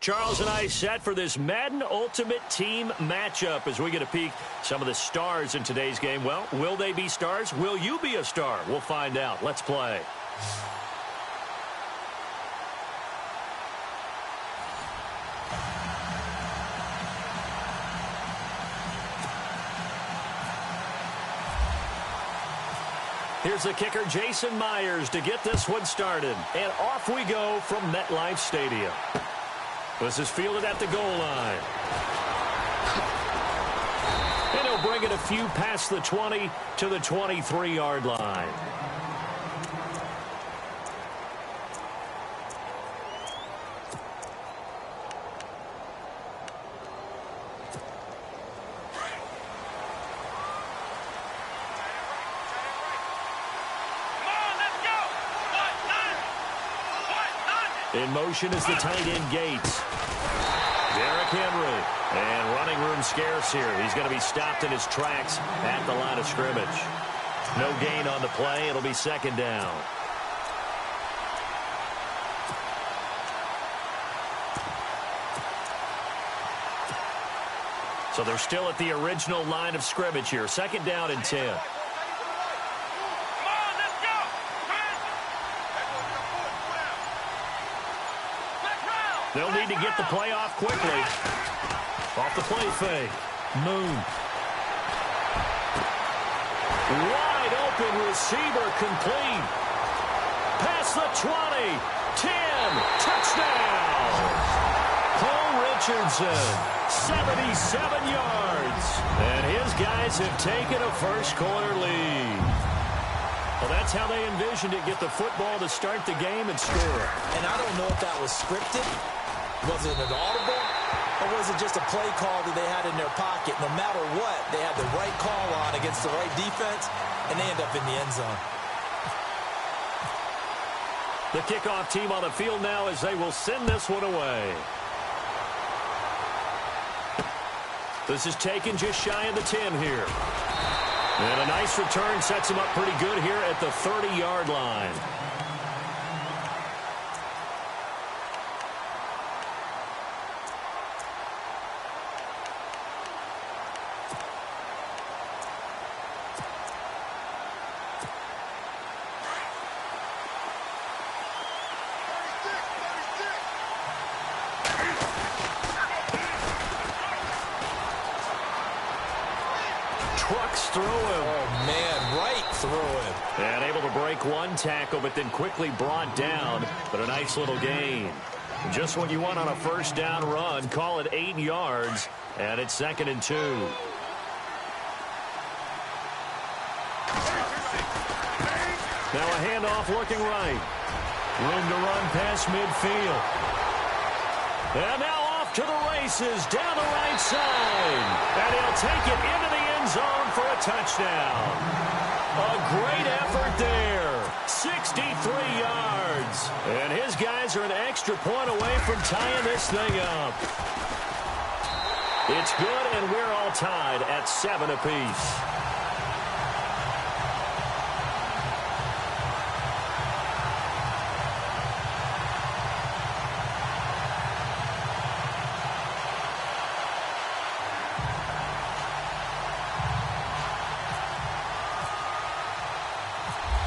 Charles and I set for this Madden Ultimate Team matchup as we get a peek some of the stars in today's game. Well, will they be stars? Will you be a star? We'll find out. Let's play. Here's the kicker, Jason Myers, to get this one started. And off we go from MetLife Stadium. This is fielded at the goal line. And he'll bring it a few past the 20 to the 23-yard line. In motion is the tight end Gates. Derrick Henry. And running room scarce here. He's going to be stopped in his tracks at the line of scrimmage. No gain on the play. It'll be second down. So they're still at the original line of scrimmage here. Second down and 10. They'll need to get the play off quickly. Off the play fake. Moon. Wide open receiver complete. Past the 20. 10. Touchdown. Paul Richardson. 77 yards. And his guys have taken a first-quarter lead. Well, that's how they envisioned it. Get the football to start the game and score. And I don't know if that was scripted. Was it an audible? Or was it just a play call that they had in their pocket? No matter what, they had the right call on against the right defense, and they end up in the end zone. The kickoff team on the field now as they will send this one away. This is taken just shy of the 10 here. And a nice return sets him up pretty good here at the 30-yard line. Through him. Oh, man, right through him. And able to break one tackle, but then quickly brought down. But a nice little gain. Just what you want on a first down run. Call it 8 yards, and it's 2nd and 2. Now a handoff looking right. Room to run past midfield. And now off to the races down the right side. And he'll take it into the end zone for a touchdown. A great effort there. 63 yards. And his guys are an extra point away from tying this thing up. It's good, and we're all tied at 7 apiece.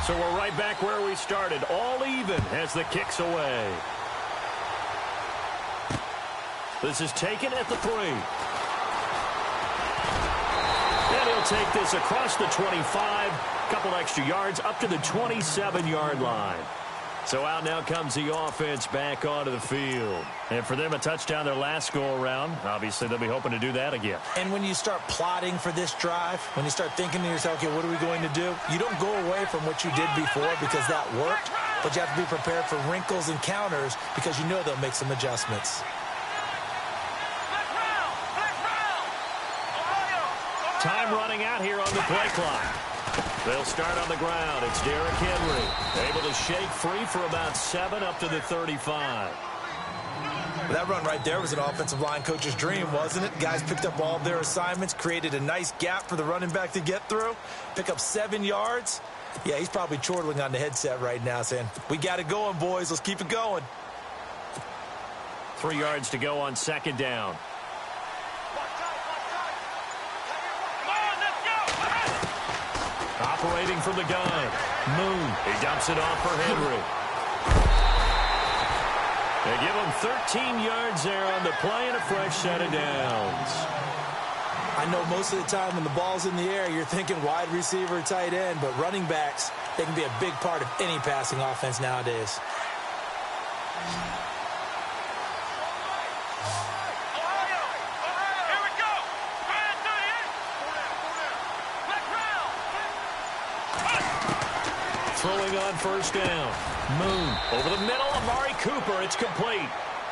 So we're right back where we started, all even as the kick's away. This is taken at the 3. And he'll take this across the 25, couple extra yards up to the 27-yard line. So out now comes the offense back onto the field. And for them, a touchdown their last go-around. Obviously, they'll be hoping to do that again. And when you start plotting for this drive, when you start thinking to yourself, okay, what are we going to do? You don't go away from what you did before because that worked, but you have to be prepared for wrinkles and counters because you know they'll make some adjustments. Time running out here on the play clock. They'll start on the ground. It's Derrick Henry. Able to shake free for about 7 up to the 35. Well, that run right there was an offensive line coach's dream, wasn't it? Guys picked up all of their assignments, created a nice gap for the running back to get through, pick up 7 yards. Yeah, he's probably chortling on the headset right now saying, we got it going, boys. Let's keep it going. 3 yards to go on second down. Operating from the gun. Moon. He dumps it off for Henry. They give him 13 yards there on the play and a fresh set of downs. I know most of the time when the ball's in the air, you're thinking wide receiver, tight end, but running backs, they can be a big part of any passing offense nowadays. Throwing on first down. Moon over the middle. Amari Cooper. It's complete.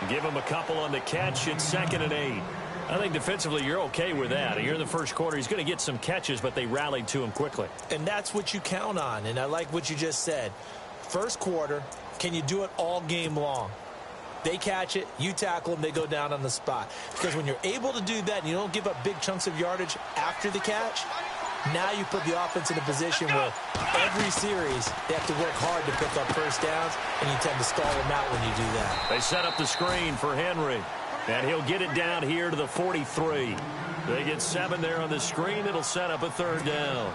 Give him a couple on the catch. It's 2nd and 8. I think defensively you're okay with that. Here in the first quarter, he's going to get some catches, but they rallied to him quickly. And that's what you count on, and I like what you just said. First quarter, can you do it all game long? They catch it, you tackle them, they go down on the spot. Because when you're able to do that and you don't give up big chunks of yardage after the catch, now you put the offense in a position where every series they have to work hard to pick up first downs, and you tend to stall them out when you do that. They set up the screen for Henry, and he'll get it down here to the 43. They get 7 there on the screen. It'll set up a 3rd down.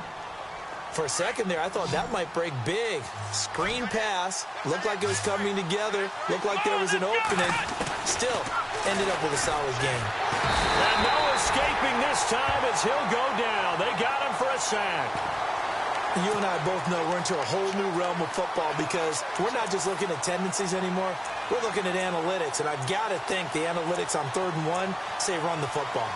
For a second there, I thought that might break big. Screen pass. Looked like it was coming together. Looked like there was an opening. Still ended up with a solid game. And no escaping this time as he'll go down. They got him for a sack. You and I both know we're into a whole new realm of football because we're not just looking at tendencies anymore. We're looking at analytics, and I've got to think the analytics on 3rd and 1 say run the football.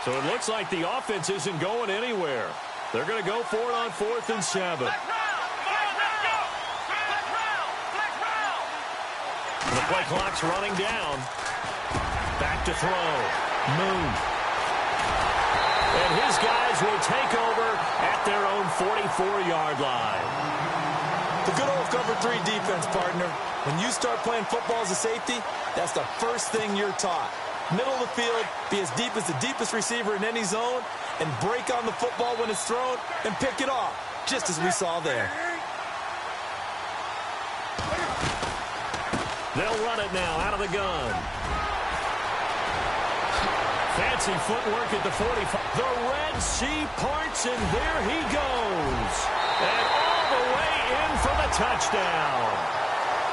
So it looks like the offense isn't going anywhere. They're going to go for it on 4th and 7. The play clock's running down. Back to throw. Moon. And his guys will take over at their own 44-yard line. The good old cover 3 defense, partner. When you start playing football as a safety, that's the first thing you're taught. Middle of the field, be as deep as the deepest receiver in any zone, and break on the football when it's thrown and pick it off, just as we saw there. They'll run it now out of the gun. Fancy footwork at the 45. The Red Sea parts, and there he goes. And all the way in for the touchdown.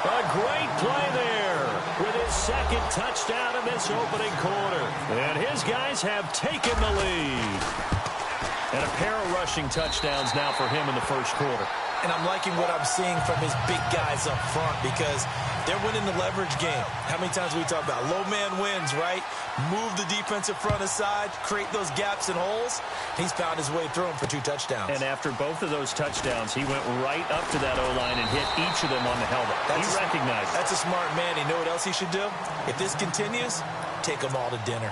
A great play there with his 2nd touchdown in this opening quarter. And his guys have taken the lead. And a pair of rushing touchdowns now for him in the first quarter. And I'm liking what I'm seeing from his big guys up front because they're winning the leverage game. How many times we talk about low man wins, right? Move the defensive front aside, create those gaps and holes. He's found his way through them for 2 touchdowns. And after both of those touchdowns, he went right up to that O-line and hit each of them on the helmet. He recognized it. That's a smart man. You know what else he should do? If this continues, take them all to dinner.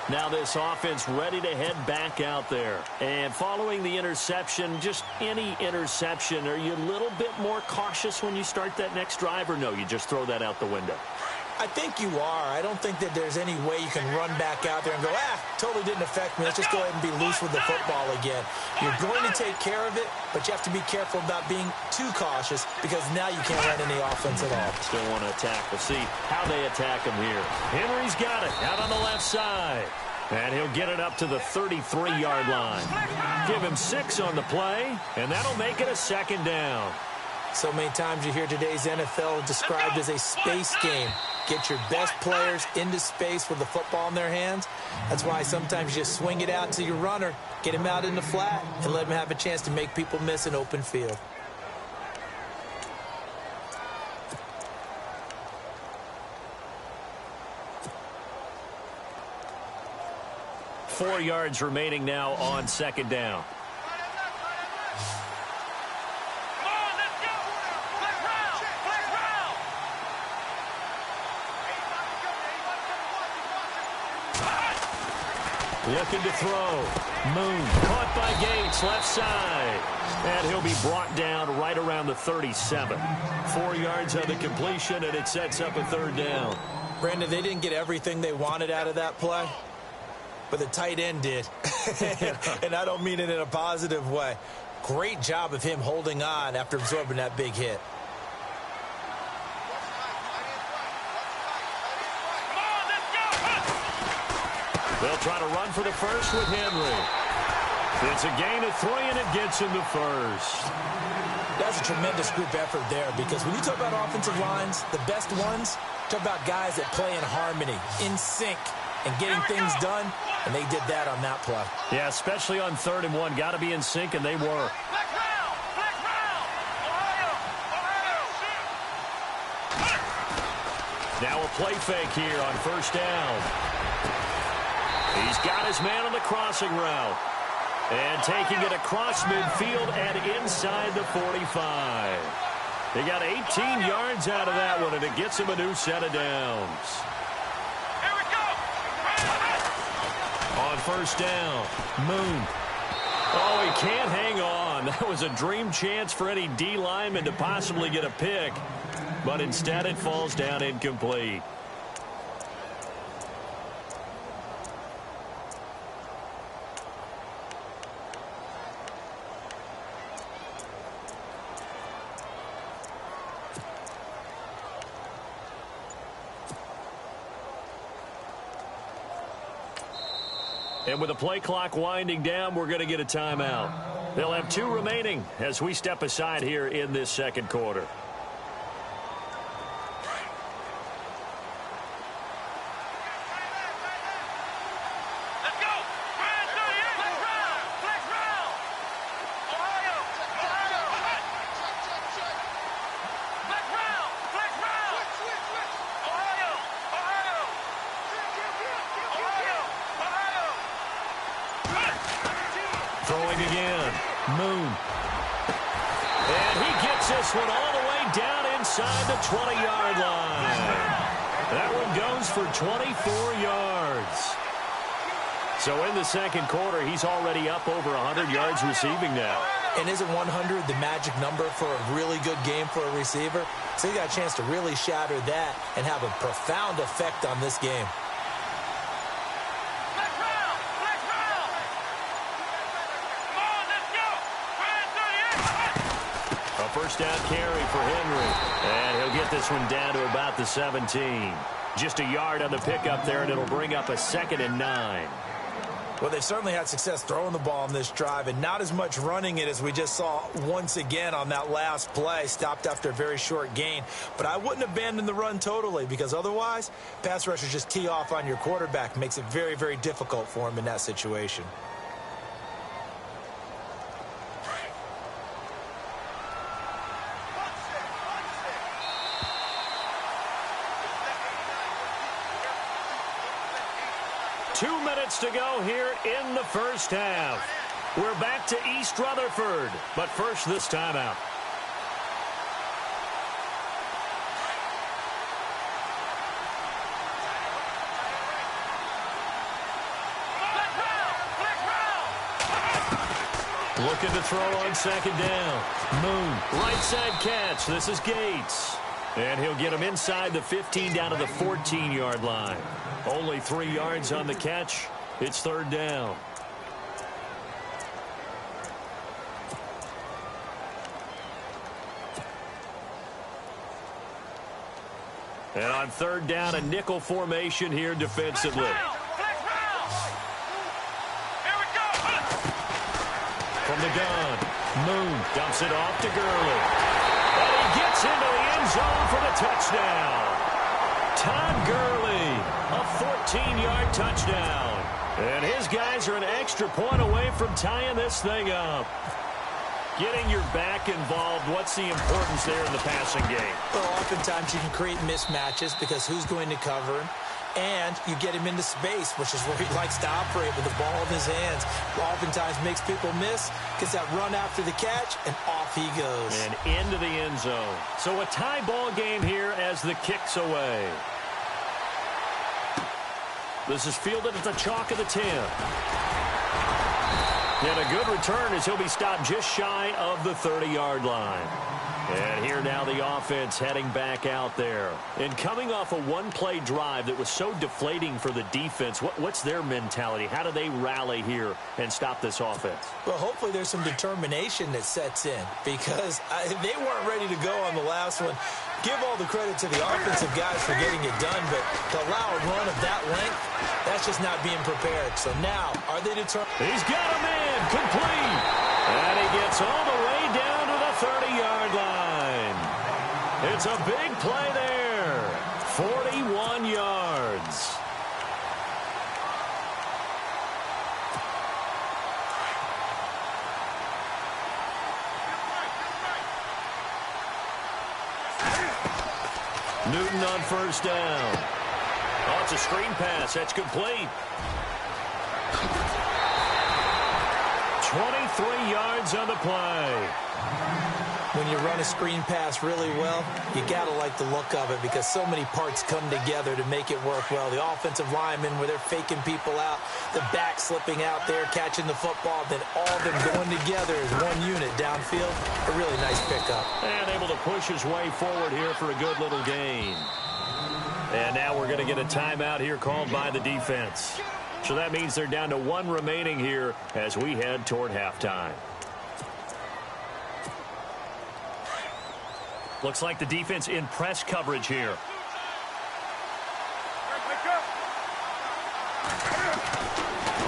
Now this offense ready to head back out there. And following the interception, just any interception, are you a little bit more cautious when you start that next drive, or no, you just throw that out the window? I think you are. I don't think that there's any way you can run back out there and go, totally didn't affect me. Let's just go ahead and be loose with the football again. You're going to take care of it, but you have to be careful about being too cautious because now you can't run any offense at all. Still want to attack. We'll see how they attack him here. Henry's got it out on the left side. And he'll get it up to the 33-yard line. Give him 6 on the play, and that'll make it a 2nd down. So many times you hear today's NFL described as a space game. Get your best players into space with the football in their hands. That's why sometimes you just swing it out to your runner, get him out in the flat, and let him have a chance to make people miss an open field. Four yards remaining now on 2nd down. Looking to throw. Moon caught by Gates, left side. And he'll be brought down right around the 37. 4 yards on the completion, and it sets up a 3rd down. Brandon, they didn't get everything they wanted out of that play, but the tight end did. And I don't mean it in a positive way. Great job of him holding on after absorbing that big hit. They'll try to run for the first with Henry. It's a gain of 3, and it gets him to first. That's a tremendous group effort there, because when you talk about offensive lines, the best ones, talk about guys that play in harmony, in sync, and getting things done, and they did that on that play. Yeah, especially on 3rd and 1. Got to be in sync, and they were. Now a play fake here on 1st down. He's got his man on the crossing route. And taking it across midfield and inside the 45. He got 18 yards out of that one, and it gets him a new set of downs. Here we go. On 1st down, Moon. Oh, he can't hang on. That was a dream chance for any D lineman to possibly get a pick. But instead it falls down incomplete. And with the play clock winding down, we're going to get a timeout. They'll have 2 remaining as we step aside here in this 2nd quarter. Let's go. Flex round. Flex round. Ohio. Flex round. Flex round. Ohio. Throwing again. Moon. And he gets this one all the way down inside the 20-yard line. That one goes for 24 yards. So in the 2nd quarter, he's already up over 100 yards receiving now. And isn't 100 the magic number for a really good game for a receiver? So he got a chance to really shatter that and have a profound effect on this game. A 1st down carry for Henry. And he'll get this one down to about the 17. Just a yard on the pickup there, and it'll bring up a 2nd and 9. Well, they certainly had success throwing the ball on this drive, and not as much running it as we just saw once again on that last play. Stopped after a very short gain. But I wouldn't abandon the run totally, because otherwise, pass rushers just tee off on your quarterback. Makes it very, very difficult for him in that situation. Two minutes to go here in the 1st half. We're back to East Rutherford, but first this timeout. Looking to throw on 2nd down. Moon, right side catch. This is Gates. And he'll get him inside the 15 down to the 14-yard line. Only 3 yards on the catch. It's 3rd down. And on 3rd down, a nickel formation here defensively. From the gun, Moon dumps it off to Gurley. And he gets into the end zone for the touchdown. Todd Gurley, a 14-yard touchdown. And his guys are an extra point away from tying this thing up. Getting your back involved, what's the importance there in the passing game? Well, oftentimes you can create mismatches because who's going to cover him? And you get him into space, which is where he likes to operate with the ball in his hands. Oftentimes makes people miss, gets that run after the catch, and off he goes. And into the end zone. So a tie ball game here as the kick's away. This is fielded at the chalk of the 10. And a good return as he'll be stopped just shy of the 30-yard line. And here now the offense heading back out there. And coming off a one-play drive that was so deflating for the defense, what's their mentality? How do they rally here and stop this offense? Well, hopefully there's some determination that sets in because they weren't ready to go on the last one. Give all the credit to the offensive guys for getting it done, but to allow a run of that length, that's just not being prepared. So now, are they determined? He's got a man complete. And he gets all the way down to the 30-yard line. It's a big play there. 41 yards. Newton on first down. Oh, it's a screen pass. That's complete. 23 yards on the play. When you run a screen pass really well, you got to like the look of it because so many parts come together to make it work well. The offensive linemen, where they're faking people out, the back slipping out there, catching the football, then all of them going together as one unit downfield. A really nice pickup. And able to push his way forward here for a good little gain. And now we're going to get a timeout here called by the defense. So that means they're down to one remaining here as we head toward halftime. Looks like the defense in press coverage here.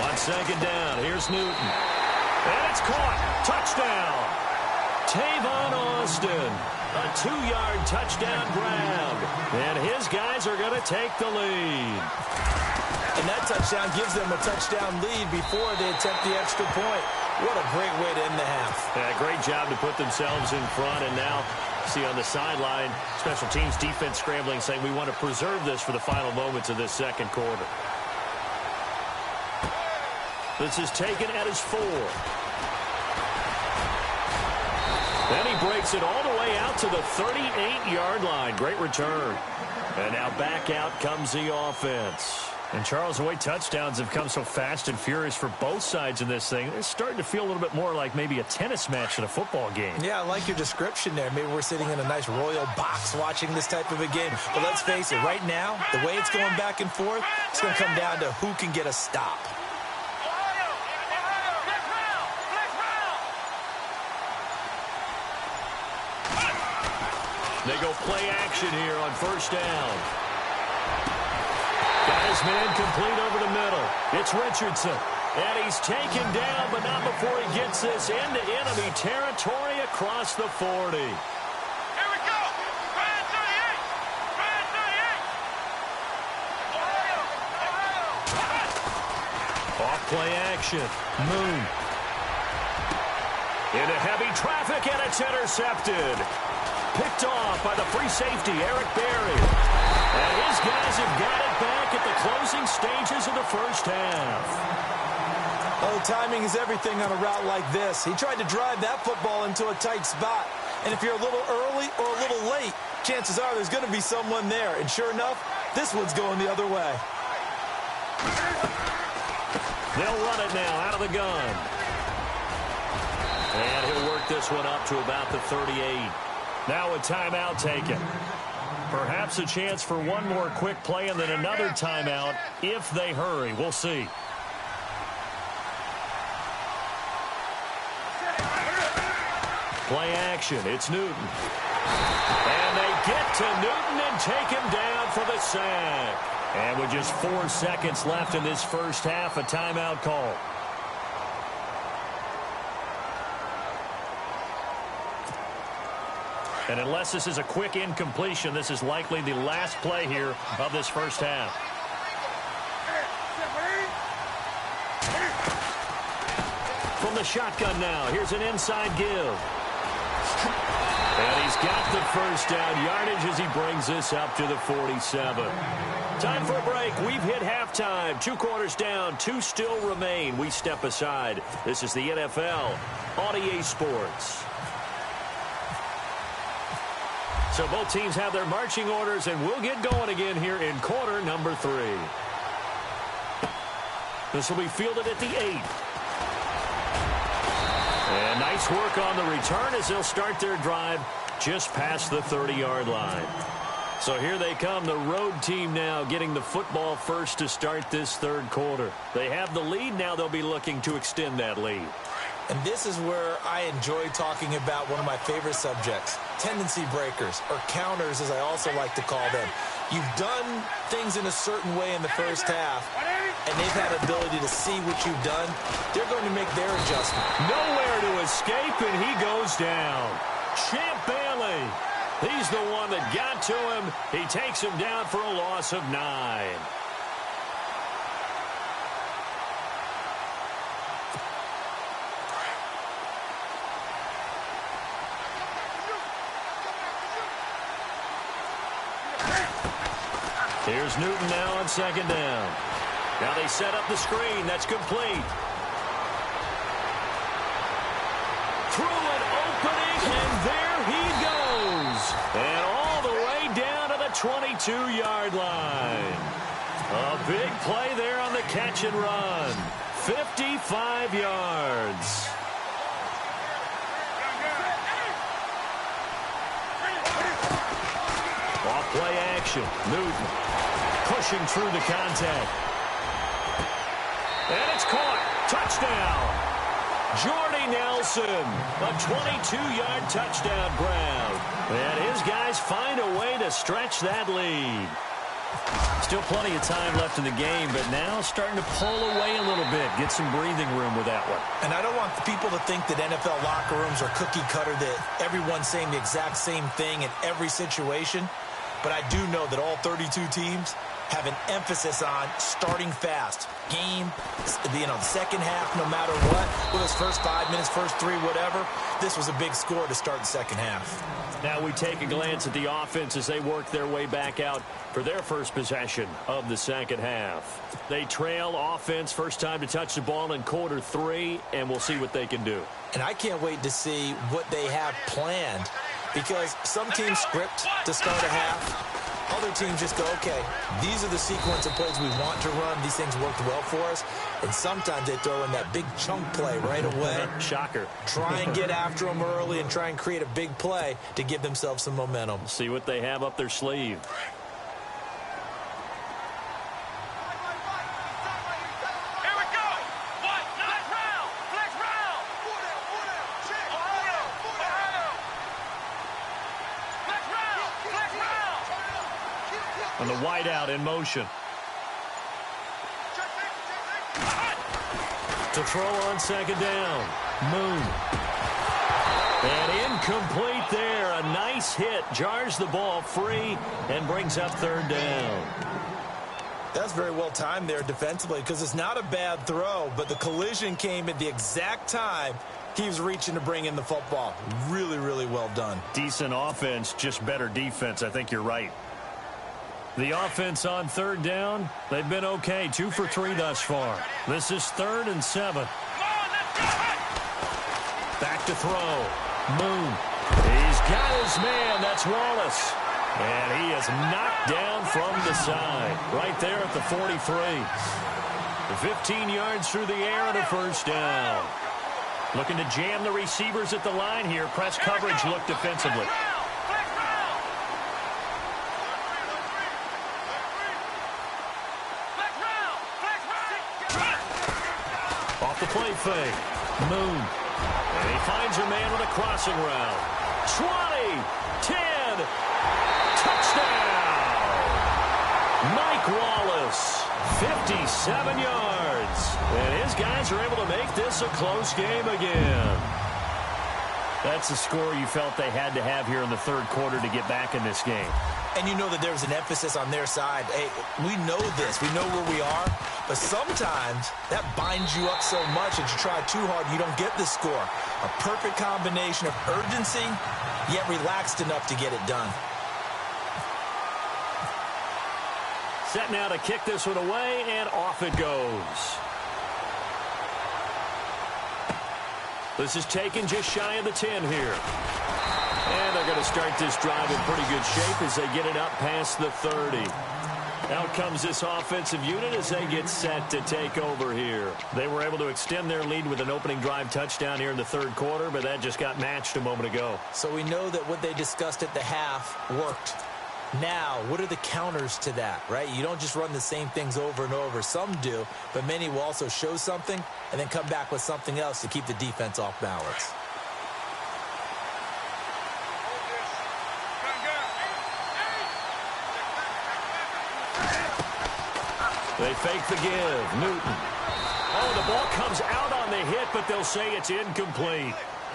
On second down, here's Newton. And it's caught. Touchdown. Tavon Austin. A 2-yard touchdown grab. And his guys are going to take the lead. And that touchdown gives them a touchdown lead before they attempt the extra point. What a great way to end the half. Yeah, great job to put themselves in front. And now, see on the sideline, special teams defense scrambling, saying we want to preserve this for the final moments of this second quarter. This is taken at his 4. Then he breaks it all the way out to the 38-yard line. Great return. And now back out comes the offense. And, Charles, the way touchdowns have come so fast and furious for both sides in this thing, it's starting to feel a little bit more like maybe a tennis match in a football game. Yeah, I like your description there. Maybe we're sitting in a nice royal box watching this type of a game. But let's face it, right now, the way it's going back and forth, it's going to come down to who can get a stop. They go play action here on first down. Got his man complete over the middle. It's Richardson. And he's taken down, but not before he gets this into enemy territory across the 40. Here we go. Brand 38. Brand 38. Off play action. Moon. Into heavy traffic, and it's intercepted. Picked off by the free safety, Eric Berry. And his guys have got it back at the closing stages of the first half. Oh, timing is everything on a route like this. He tried to drive that football into a tight spot. And if you're a little early or a little late, chances are there's going to be someone there. And sure enough, this one's going the other way. They'll run it now out of the gun. And he'll work this one up to about the 38. Now a timeout taken. Perhaps a chance for one more quick play and then another timeout if they hurry. We'll see. Play action. It's Newton. And they get to Newton and take him down for the sack. And with just 4 seconds left in this first half, a timeout call. And unless this is a quick incompletion, this is likely the last play here of this first half. From the shotgun now, here's an inside give. And he's got the first down yardage as he brings this up to the 47. Time for a break. We've hit halftime. 2 quarters down, 2 still remain. We step aside. This is the NFL on EA Sports. So both teams have their marching orders, and we'll get going again here in quarter number 3. This will be fielded at the 8. And nice work on the return as they'll start their drive just past the 30-yard line. So here they come, the road team now getting the football first to start this third quarter. They have the lead. Now they'll be looking to extend that lead. And this is where I enjoy talking about one of my favorite subjects, tendency breakers, or counters as I also like to call them. You've done things in a certain way in the first half, and they've had ability to see what you've done. They're going to make their adjustment. Nowhere to escape, and he goes down. Champ Bailey, he's the one that got to him. He takes him down for a loss of 9. Here's Newton now on second down. Now they set up the screen. That's complete. Through an opening, and there he goes. And all the way down to the 22-yard line. A big play there on the catch and run. 55 yards. Off play action. Newton pushing through the contact. And it's caught. Touchdown. Jordy Nelson. A 22-yard touchdown grab. And his guys find a way to stretch that lead. Still plenty of time left in the game, but now starting to pull away a little bit. Get some breathing room with that one. And I don't want people to think that NFL locker rooms are cookie cutter, that everyone's saying the exact same thing in every situation. But I do know that all 32 teams have an emphasis on starting fast. Game, the second half, no matter what, with those first 5 minutes, first 3, whatever, this was a big score to start the second half. Now we take a glance at the offense as they work their way back out for their first possession of the second half. They trail offense, first time to touch the ball in quarter 3, and we'll see what they can do. And I can't wait to see what they have planned, because some teams script to start a half. Other teams just go, okay, these are the sequence of plays we want to run. These things worked well for us. And sometimes they throw in that big chunk play right away. Shocker. Try and get after them early and try and create a big play to give themselves some momentum. See what they have up their sleeve. And the wideout in motion. To throw on second down. Moon. And incomplete there. A nice hit. Jars the ball free and brings up third down. That's very well timed there defensively, because it's not a bad throw, but the collision came at the exact time he was reaching to bring in the football. Really, really well done. Decent offense, just better defense. I think you're right. The offense on third down, they've been okay. 2 for 3 thus far. This is 3rd and 7. Back to throw. Moon. He's got his man. That's Wallace. And he is knocked down from the side. Right there at the 43. 15 yards through the air and a first down. Looking to jam the receivers at the line here. Press coverage look defensively. Off the play fake. Moon. And he finds a man with a crossing route. 20, 10, touchdown! Mike Wallace, 57 yards. And his guys are able to make this a close game again. That's the score you felt they had to have here in the third quarter to get back in this game. And you know that there's an emphasis on their side. Hey, we know this. We know where we are. But sometimes that binds you up so much that you try too hard, you don't get the score. A perfect combination of urgency, yet relaxed enough to get it done. Set now to kick this one away, and off it goes. This is taken just shy of the 10 here. And they're going to start this drive in pretty good shape as they get it up past the 30. Out comes this offensive unit as they get set to take over here. They were able to extend their lead with an opening drive touchdown here in the third quarter, but that just got matched a moment ago. So we know that what they discussed at the half worked. Now, what are the counters to that, right? You don't just run the same things over and over. Some do, but many will also show something and then come back with something else to keep the defense off balance. They fake the give. Newton. Oh, the ball comes out on the hit, but they'll say it's incomplete.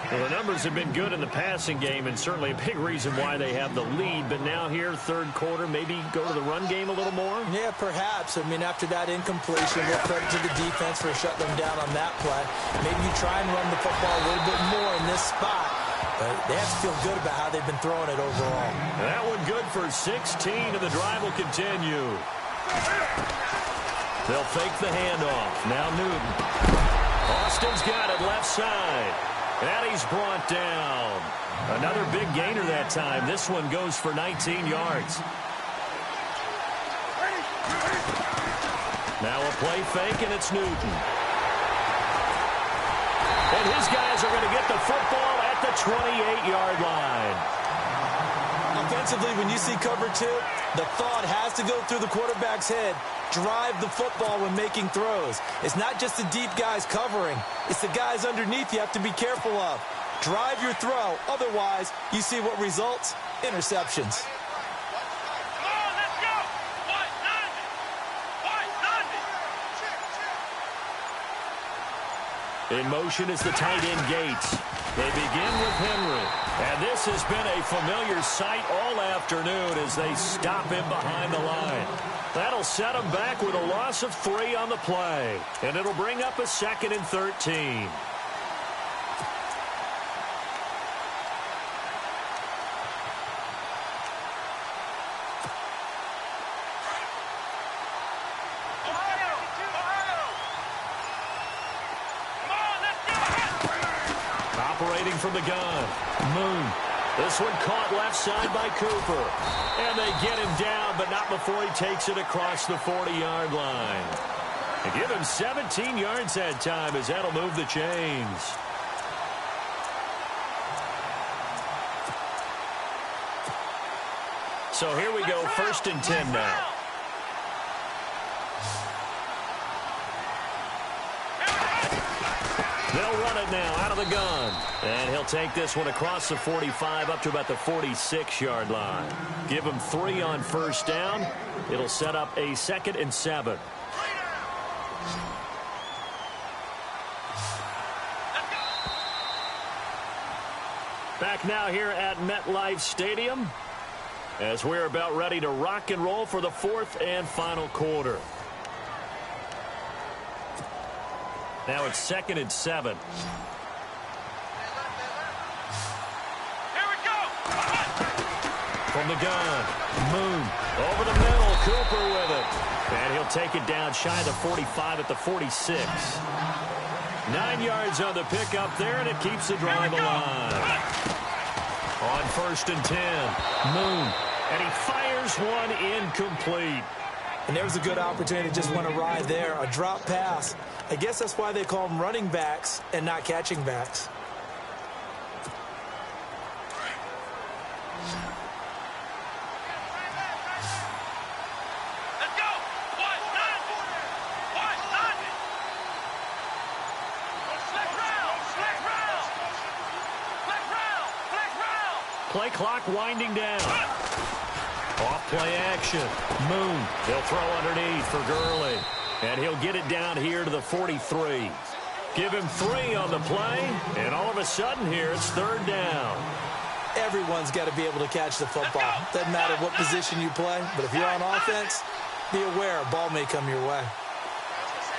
Well, the numbers have been good in the passing game, and certainly a big reason why they have the lead. But now here, third quarter, maybe go to the run game a little more? Yeah, perhaps. I mean, after that incompletion, we'll credit to the defense for shutting them down on that play. Maybe you try and run the football a little bit more in this spot. But they have to feel good about how they've been throwing it overall. That one good for 16, and the drive will continue. They'll fake the handoff. Now Newton. Austin's got it left side. And he's brought down. Another big gainer that time. This one goes for 19 yards. Now a play fake, and it's Newton. And his guys are going to get the football at the 28-yard line. Offensively, when you see cover two, the thought has to go through the quarterback's head. Drive the football when making throws. It's not just the deep guys covering. It's the guys underneath you have to be careful of. Drive your throw. Otherwise, you see what results? Interceptions. Come on, let's go. White 90. White 90. In motion is the tight end Gates. They begin with Henry. And this has been a familiar sight all afternoon as they stop him behind the line. That'll set him back with a loss of 3 on the play. And it'll bring up a 2nd and 13. Operating from the gun. Moon. This one caught left side by Cooper. And they get him down, but not before he takes it across the 40-yard line. And give him 17 yards that time as that'll move the chains. So here we go, 1st and 10 now. They'll run it now out of the gun. And he'll take this one across the 45 up to about the 46-yard line. Give him 3 on 1st down. It'll set up a 2nd and 7. Back now here at MetLife Stadium as we're about ready to rock and roll for the 4th and final quarter. Now it's 2nd and 7. Here we go. From the gun, Moon over the middle, Cooper with it. And he'll take it down shy of the 45 at the 46. 9 yards on the pickup there, and it keeps the drive alive. On 1st and 10, Moon. And he fires one incomplete. And there was a good opportunity to just want to ride there. A drop pass. I guess that's why they call them running backs and not catching backs. Let's go. White 90. White 90. Flex round. Flex round. Flex round. Flex round. Play clock winding down. Off play action. Moon. They'll throw underneath for Gurley. And he'll get it down here to the 43. Give him 3 on the play. And all of a sudden here, it's 3rd down. Everyone's got to be able to catch the football. Doesn't matter what position you play, but if you're on offense, be aware a ball may come your way.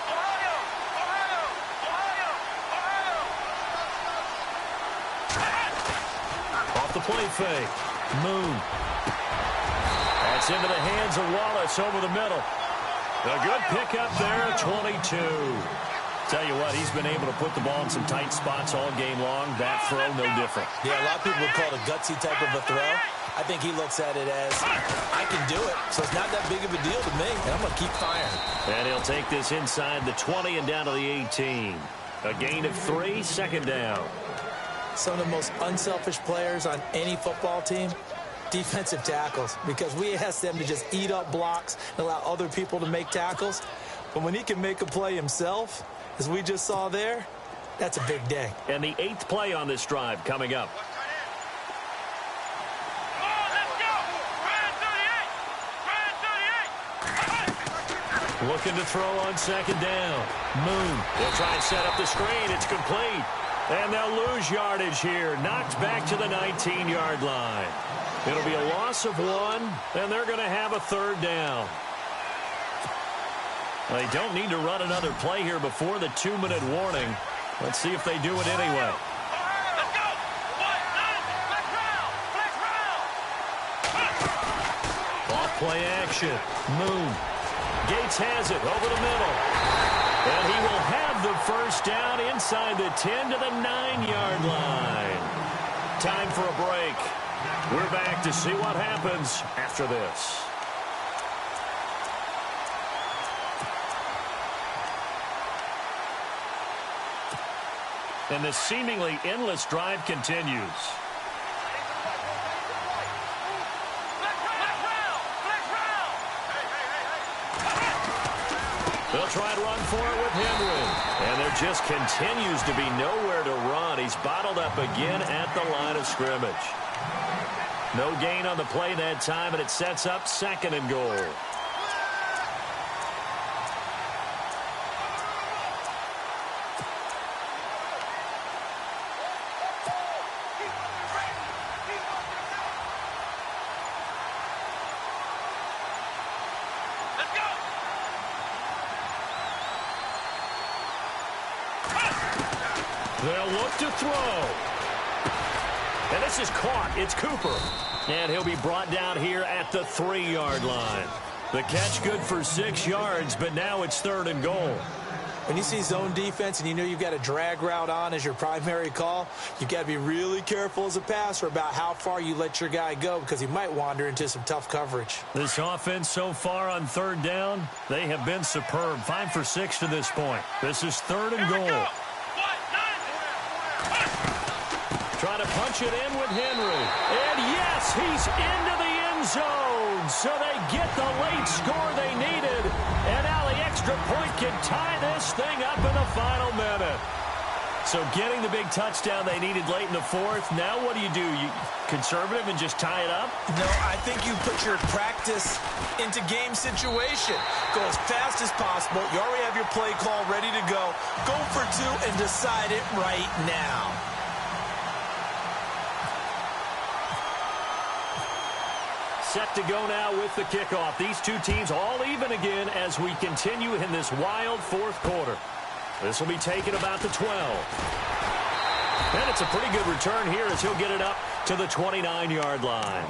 Ohio. Ohio. Ohio. Off the play fake. Moon. That's into the hands of Wallace over the middle. A good pickup there, 22. Tell you what, he's been able to put the ball in some tight spots all game long. That throw, no different. Yeah, a lot of people would call it a gutsy type of a throw. I think he looks at it as, I can do it, so it's not that big of a deal to me, and I'm going to keep firing. And he'll take this inside the 20 and down to the 18. A gain of 3, second down. Some of the most unselfish players on any football team, defensive tackles, because we ask them to just eat up blocks and allow other people to make tackles. But when he can make a play himself, as we just saw there, that's a big day. And the 8th play on this drive coming up. Looking to throw on second down. Moon. They'll try and set up the screen. It's complete. And they'll lose yardage here. Knocked back to the 19-yard line. It'll be a loss of 1, and they're going to have a third down. They don't need to run another play here before the 2-minute warning. Let's see if they do it anyway. Let's go. Flex round. Off play action. Moon. Gates has it over the middle. And he will have the first down inside the 10 to the 9-yard line. Time for a break. We're back to see what happens after this. And the seemingly endless drive continues. They'll try to run for it with Henry. And there just continues to be nowhere to run. He's bottled up again at the line of scrimmage. No gain on the play that time, and it sets up second and goal. They'll look to throw. And this is caught. It's Cooper. And he'll be brought down here at the 3-yard line. The catch good for 6 yards, but now it's third and goal. When you see zone defense and you know you've got a drag route on as your primary call, you've got to be really careful as a passer about how far you let your guy go because he might wander into some tough coverage. This offense so far on third down, they have been superb. 5 for 6 to this point. This is third and goal. Try to punch it in with Henry. And yes, he's into the end zone. So they get the late score they needed. And now the extra point can tie this thing up in the final minute. So getting the big touchdown they needed late in the fourth. Now what do? You conservative and just tie it up? No, I think you put your practice into game situation. Go as fast as possible. You already have your play call ready to go. Go for 2 and decide it right now. Set to go now with the kickoff. These two teams all even again as we continue in this wild fourth quarter. This will be taken about the 12. And it's a pretty good return here as he'll get it up to the 29-yard line.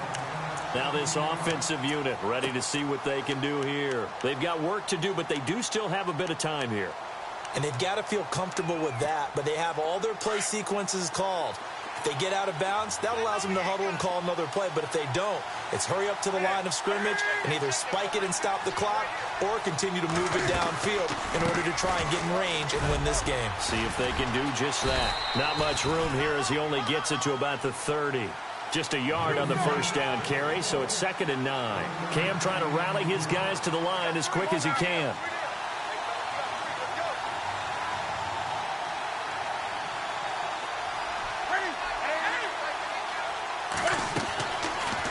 Now this offensive unit ready to see what they can do here. They've got work to do, but they do still have a bit of time here. And they've got to feel comfortable with that, but they have all their play sequences called. If they get out of bounds, that allows them to huddle and call another play. But if they don't, it's hurry up to the line of scrimmage and either spike it and stop the clock or continue to move it downfield in order to try and get in range and win this game. See if they can do just that. Not much room here as he only gets it to about the 30. Just a yard on the first down carry, so it's 2nd and 9. Cam trying to rally his guys to the line as quick as he can.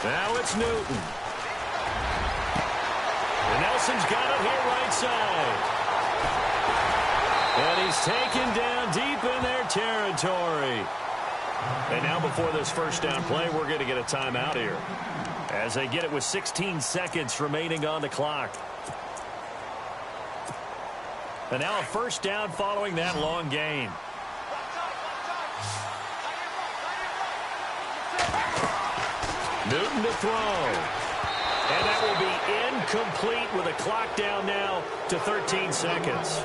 Now it's Newton. And Nelson's got it here right side. And he's taken down deep in their territory. And now before this first down play, we're going to get a timeout here as they get it with 16 seconds remaining on the clock. And now a first down following that long gain. Newton to throw. And that will be incomplete with a clock down now to 13 seconds.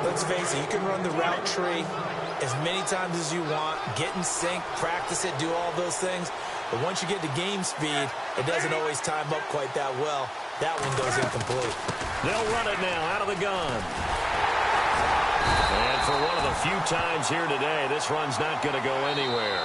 Let's face it, you can run the route tree as many times as you want, get in sync, practice it, do all those things. But once you get to game speed, it doesn't always time up quite that well. That one goes incomplete. They'll run it now out of the gun. And for one of the few times here today, this run's not going to go anywhere.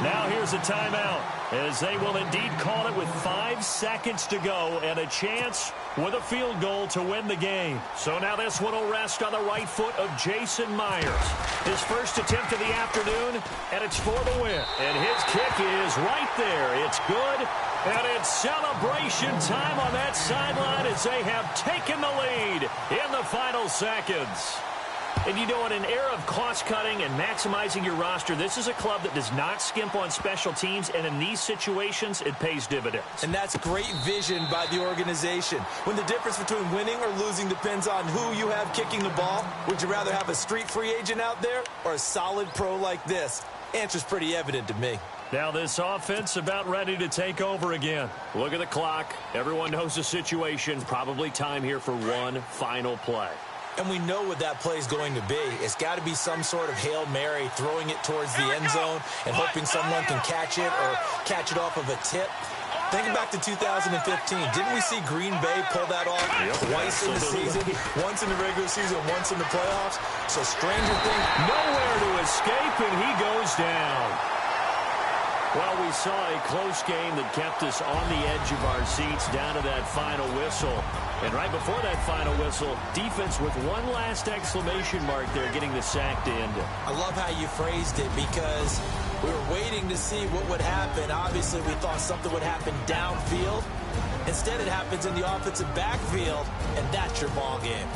Now here's a timeout, as they will indeed call it with 5 seconds to go and a chance with a field goal to win the game. So now this one will rest on the right foot of Jason Myers. His first attempt of the afternoon, and it's for the win. And his kick is right there. It's good, and it's celebration time on that sideline as they have taken the lead in the final seconds. And you know, in an era of cost-cutting and maximizing your roster, this is a club that does not skimp on special teams, and in these situations, it pays dividends. And that's great vision by the organization. When the difference between winning or losing depends on who you have kicking the ball, would you rather have a street free agent out there or a solid pro like this? Answer's pretty evident to me. Now this offense about ready to take over again. Look at the clock. Everyone knows the situation. Probably time here for one final play. And we know what that play is going to be. It's got to be some sort of Hail Mary, throwing it towards the end zone and hoping someone can catch it or catch it off of a tip. Thinking back to 2015, didn't we see Green Bay pull that off twice in the season? Once in the regular season, once in the playoffs. So stranger thing. Nowhere to escape, and he goes down. Well, we saw a close game that kept us on the edge of our seats down to that final whistle. And right before that final whistle, defense with one last exclamation mark there, getting the sack to end it. I love how you phrased it, because we were waiting to see what would happen. Obviously, we thought something would happen downfield. Instead, it happens in the offensive backfield, and that's your ball game.